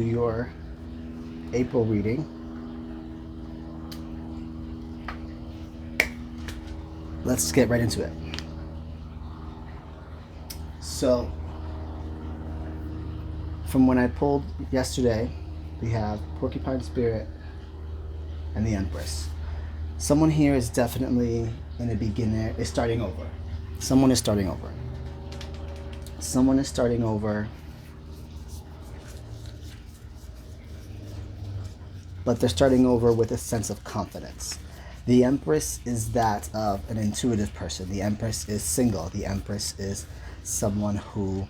Your April reading. Let's get right into it. So, from when I pulled yesterday, we have Porcupine Spirit and the Empress. Someone here is definitely in a beginner, is starting over. Someone is starting over. Someone is starting over. But they're starting over with a sense of confidence. The Empress is that of an intuitive person. The Empress is single. The Empress is someone who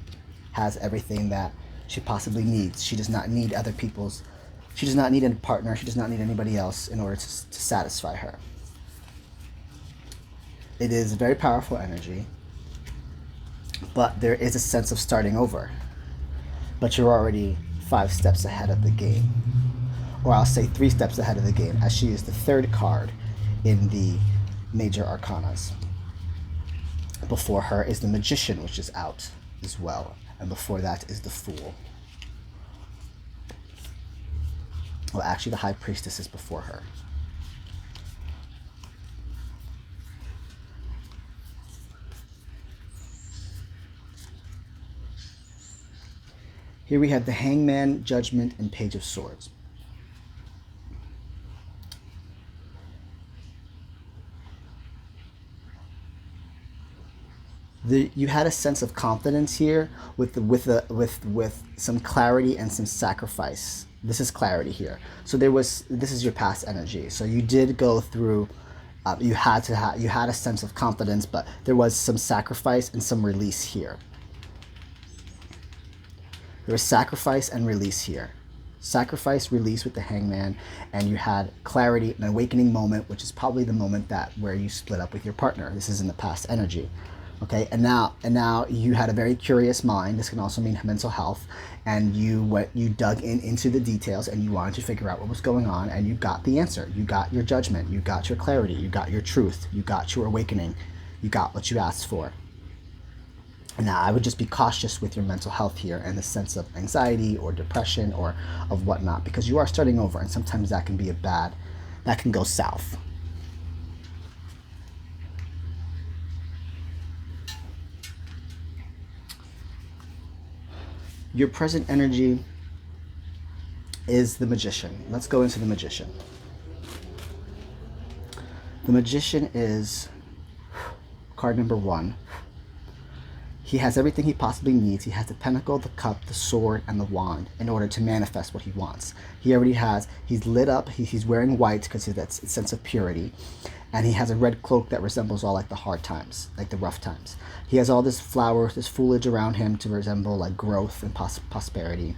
has everything that she possibly needs. She does not need other people's, she does not need a partner. She does not need anybody else in order to satisfy her. It is a very powerful energy, but there is a sense of starting over. But you're already 5 steps ahead of the game. Or I'll say 3 steps ahead of the game, as she is the 3rd card in the major arcanas. Before her is the Magician, which is out as well, and before that is the Fool. Well, actually the High Priestess is before her. Here we have the Hangman, Judgment, and Page of Swords. You had a sense of confidence here with some clarity and some sacrifice. This is clarity here. So this is your past energy. So you did go through. You had a sense of confidence, but there was some sacrifice and some release here. There was sacrifice and release here. Sacrifice, release with the Hangman, and you had clarity, an awakening moment, which is probably the moment where you split up with your partner. This is in the past energy. Okay, and now you had a very curious mind. This can also mean mental health, and you dug into the details, and you wanted to figure out what was going on, and you got the answer. You got your judgment. You got your clarity. You got your truth. You got your awakening. You got what you asked for. Now, I would just be cautious with your mental health here and the sense of anxiety or depression or of whatnot, because you are starting over, and sometimes that can be that can go south. Your present energy is the Magician. Let's go into the Magician. The Magician is card number 1. He has everything he possibly needs. He has the Pentacle, the Cup, the Sword, and the Wand in order to manifest what he wants. He already has, he's lit up, he's wearing white because of that sense of purity. And he has a red cloak that resembles all like the hard times, like the rough times. He has all this flowers, this foliage around him to resemble like growth and prosperity.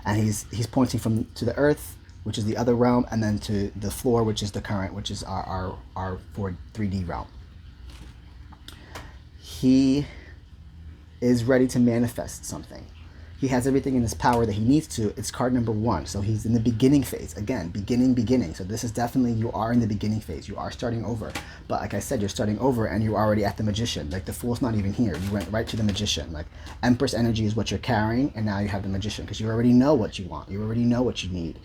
And he's pointing to the earth, which is the other realm, and then to the floor, which is the current, which is our 3D realm. He is ready to manifest something. He has everything in his power that he needs to. It's card number 1. So he's in the beginning phase. Again, beginning. So this is definitely, you are in the beginning phase. You are starting over. But like I said, you're starting over and you're already at the Magician. Like the Fool's not even here. You went right to the Magician. Like Empress energy is what you're carrying, and now you have the Magician because you already know what you want. You already know what you need.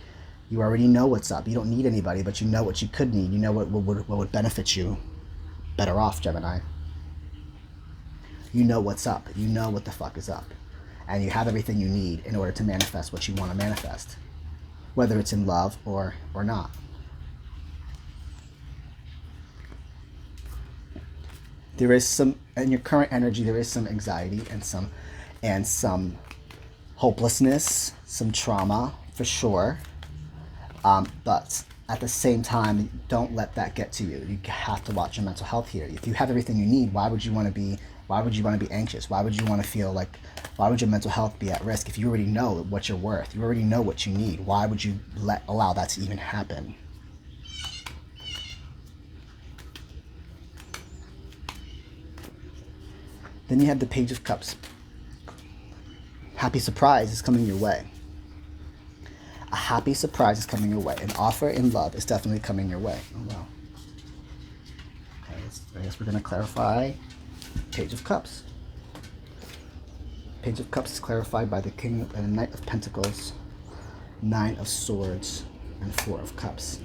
You already know what's up. You don't need anybody, but you know what you could need. You know what would benefit you better off, Gemini. You know what's up. You know what the fuck is up. And you have everything you need in order to manifest what you want to manifest, whether it's in love or not. There is some, in your current energy, there is some anxiety and some hopelessness, some trauma for sure. But at the same time, don't let that get to you. You have to watch your mental health here. If you have everything you need, why would you want to be anxious? Why would you want to feel like, why would your mental health be at risk if you already know what you're worth? You already know what you need. Why would you allow that to even happen? Then you have the Page of Cups. Happy surprise is coming your way. A happy surprise is coming your way. An offer in love is definitely coming your way. Oh, wow. Okay, I guess we're going to clarify Page of Cups. Page of Cups is clarified by the King and Knight of Pentacles, Nine of Swords, and Four of Cups.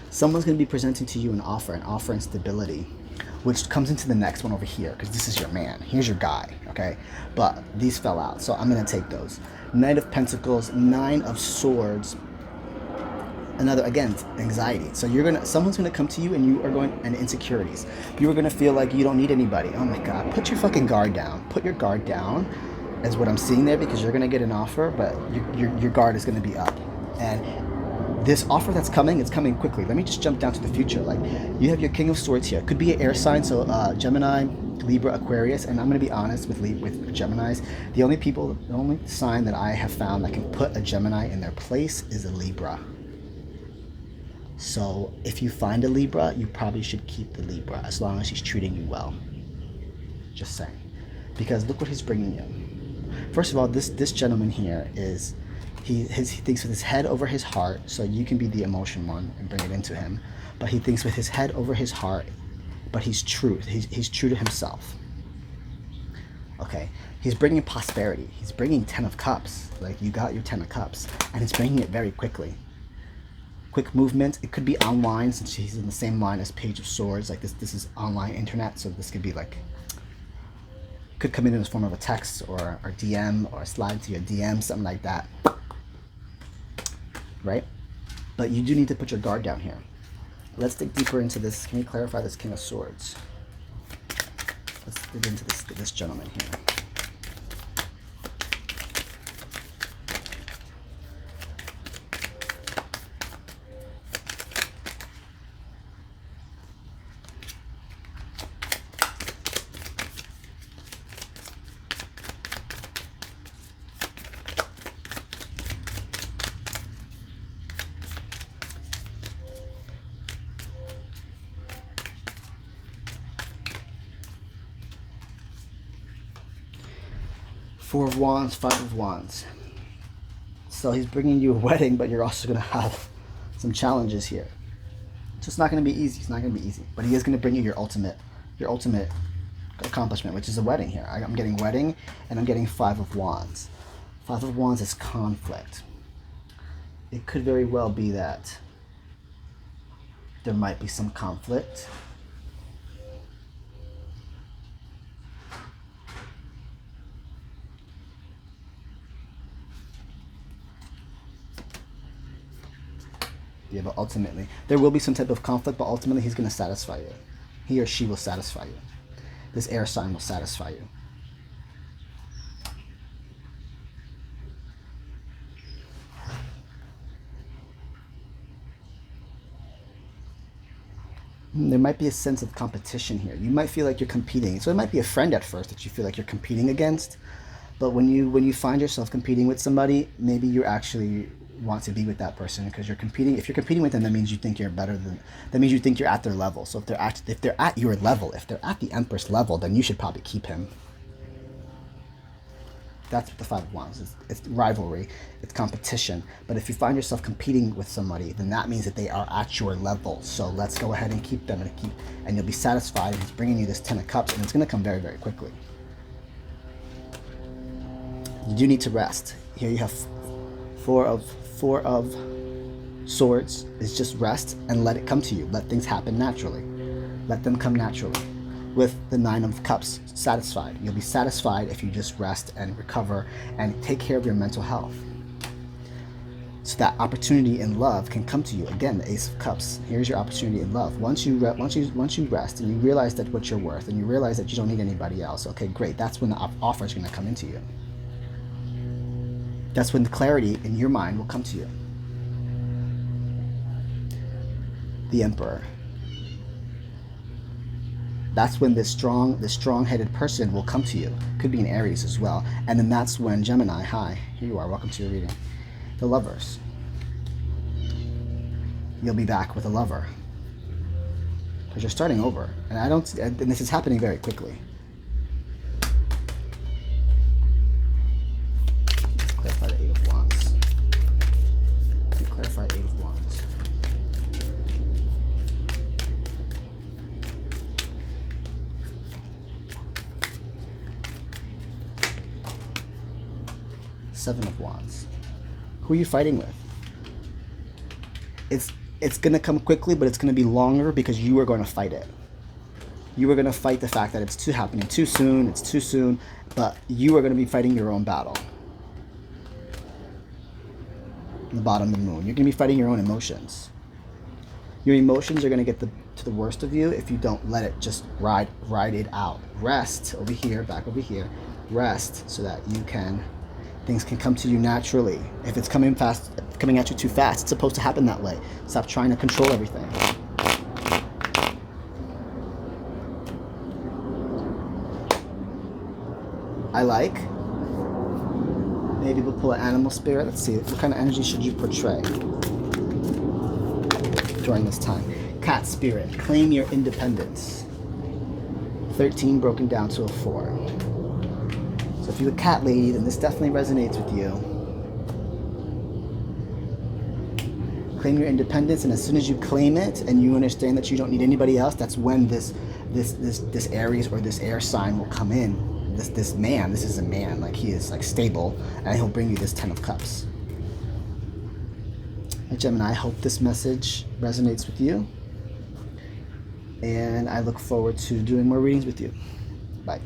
Someone's going to be presenting to you an offer and stability, which comes into the next one over here, because this is your man. Here's your guy, okay? But these fell out, so I'm going to take those. Knight of Pentacles, Nine of Swords. Another, again, anxiety. So someone's gonna come to you, and and insecurities. You are gonna feel like you don't need anybody. Oh my God, put your fucking guard down. Put your guard down, is what I'm seeing there, because you're gonna get an offer, but your guard is gonna be up. And this offer that's coming, it's coming quickly. Let me just jump down to the future. Like, you have your King of Swords here. Could be an air sign, so Gemini, Libra, Aquarius. And I'm gonna be honest with Geminis. The only sign that I have found that can put a Gemini in their place is a Libra. So if you find a Libra, you probably should keep the Libra as long as he's treating you well. Just saying. Because look what he's bringing you. First of all, this gentleman here is, he thinks with his head over his heart, so you can be the emotion one and bring it into him. But he thinks with his head over his heart, but he's true. He's true to himself. Okay, he's bringing prosperity. He's bringing 10 of Cups. Like, you got your 10 of Cups, and he's bringing it very quickly. Quick movement. It could be online, since he's in the same line as Page of Swords. Like, this is online internet, so this could be like, could come in the form of a text or DM, or slide to your DM, something like that, right? But you do need to put your guard down here. Let's dig deeper into this. Can we clarify this King of Swords? Let's dig into this gentleman here. Four of Wands, Five of Wands. So he's bringing you a wedding, but you're also going to have some challenges here. So it's not going to be easy. It's not going to be easy. But he is going to bring you your ultimate accomplishment, which is a wedding here. I'm getting wedding, and I'm getting Five of Wands. Five of Wands is conflict. It could very well be that there might be some conflict. Yeah, but ultimately, there will be some type of conflict, but ultimately he's going to satisfy you. He or she will satisfy you. This air sign will satisfy you. There might be a sense of competition here. You might feel like you're competing. So it might be a friend at first that you feel like you're competing against. But when you find yourself competing with somebody, maybe you actually want to be with that person, because you're competing. If you're competing with them, that means you think you're better than. That means you think you're at their level. So if they're at your level, if they're at the Empress level, then you should probably keep him. That's what the Five of Wands is. It's rivalry, it's competition. But if you find yourself competing with somebody, then that means that they are at your level. So let's go ahead and keep them, and you'll be satisfied. And he's bringing you this 10 of Cups, and it's going to come very, very quickly. You do need to rest. Here you have Four of Swords. Is just rest and let it come to you. Let things happen naturally. Let them come naturally. With the Nine of Cups, satisfied. You'll be satisfied if you just rest and recover and take care of your mental health. So that opportunity in love can come to you. Again, the Ace of Cups. Here's your opportunity in love. Once you rest and you realize that what you're worth, and you realize that you don't need anybody else, okay, great. That's when the offer is going to come into you. That's when the clarity in your mind will come to you. The Emperor. That's when this strong-headed person will come to you. Could be an Aries as well. And then that's when Gemini, hi, here you are, welcome to your reading. The Lovers. You'll be back with a lover. Because you're starting over. And this is happening very quickly. Let's clarify the Eight of Wands. Let's clarify Eight of Wands. Seven of Wands. Who are you fighting with? It's going to come quickly, but it's going to be longer because you are going to fight it. You are going to fight the fact that it's happening too soon, it's too soon, but you are going to be fighting your own battle. The bottom of the moon. You're going to be fighting your own emotions. Your emotions are going to get to the worst of you if you don't let it just ride it out. Rest over here, back over here. Rest so that things can come to you naturally. If it's coming at you too fast, it's supposed to happen that way. Stop trying to control everything. I like. Maybe we'll pull an animal spirit. Let's see, what kind of energy should you portray during this time? Cat spirit, claim your independence. 13 broken down to a 4. So if you're a cat lady, then this definitely resonates with you. Claim your independence, and as soon as you claim it and you understand that you don't need anybody else, that's when this Aries or this air sign will come in. This is a man, like he is like stable, and he'll bring you this 10 of Cups. Hey, Gemini, I hope this message resonates with you, and I look forward to doing more readings with you. Bye.